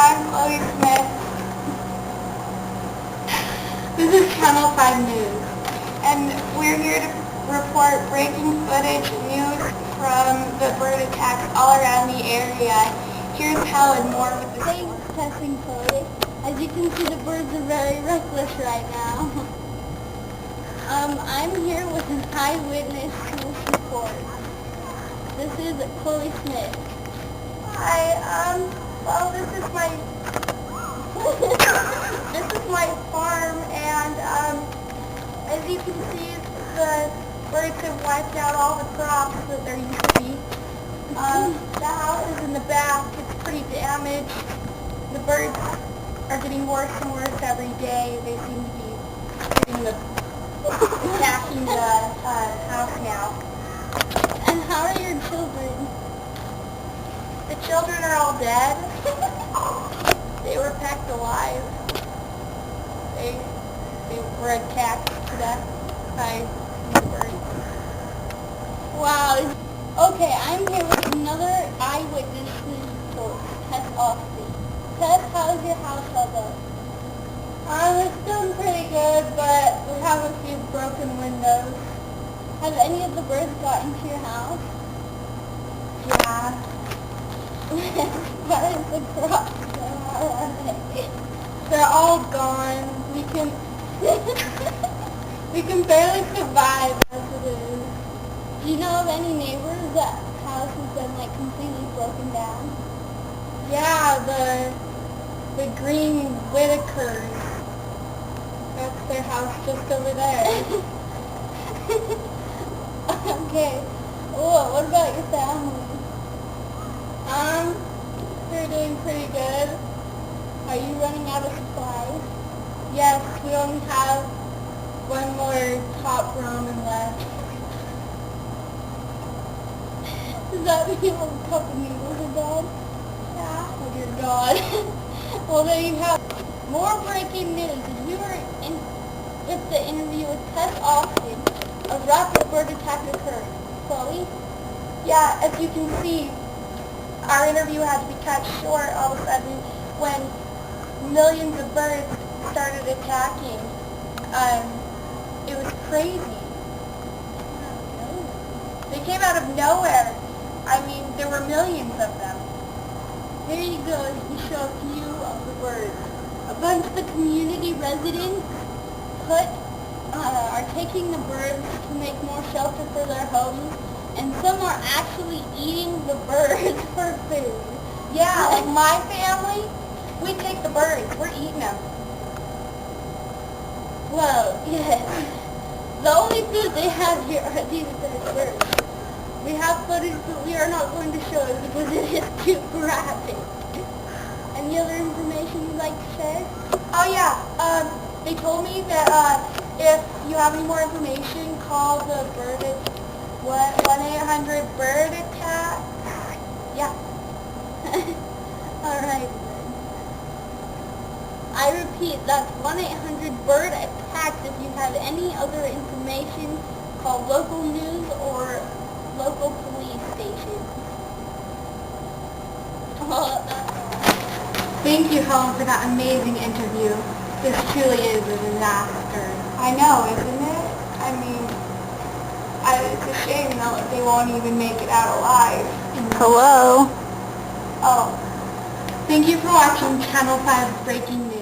I'm Chloe Smith. This is Channel 5 News, and we're here to report breaking footage news from the bird attacks all around the area. Here's Helen more with the story. Thanks, Tess and Chloe. As you can see, the birds are very reckless right now. I'm here with an eyewitness to this report. This is Chloe Smith. Hi, well, this is my farm, and as you can see, the birds have wiped out all the crops that there used to be. The house is in the back. It's pretty damaged. The birds are getting worse and worse every day. They seem to be attacking the house now. And how are your children? The children are all dead. They were pecked alive. They were attacked to death by the birds. Wow. Okay, I'm here with another eyewitness to this report, Tess Austin. Tess, how's your house held up? It's doing pretty good, but we have a few broken windows. Have any of the birds got into your house? Yeah. What is the crop? They're all gone. We can barely survive as it is. Do you know of any neighbors that house has been like completely broken down? Yeah, the Green Whitakers. That's their house just over there. Okay. Oh, what about your family? They're doing pretty good. Are you running out of supplies? Yes, we only have one more top ramen left. Does that mean a couple noodles are dead? Yeah. Oh dear God. Well, there you have more breaking news. As we were in with the interview with Tess Austin, a rapid bird attack occurred. Chloe? Yeah, as you can see, our interview had to be cut short all of a sudden when millions of birds started attacking. It was crazy. They came out of nowhere. I mean, there were millions of them. Here you go, as we show a few of the birds. A bunch of the community residents are taking the birds to make more shelter for their homes, and some are actually eating the birds for food. Yeah, like my family, we take the birds. We're eating them. Well, yes. The only food they have here are these birds. We have footage, but we are not going to show it because it is too graphic. Any other information you'd like to share? Oh yeah, they told me that if you have any more information, call the 1-800-BIRD-ATTACK. Yeah. Alright. I repeat, that's 1-800-BIRD-ATTACK. If you have any other information, call local news or local police station. Thank you, Helen, for that amazing interview. This truly is a disaster. I know, isn't it? I mean, it's a shame that they won't even make it out alive. Hello? Oh. Thank you for watching Channel 5 Breaking News.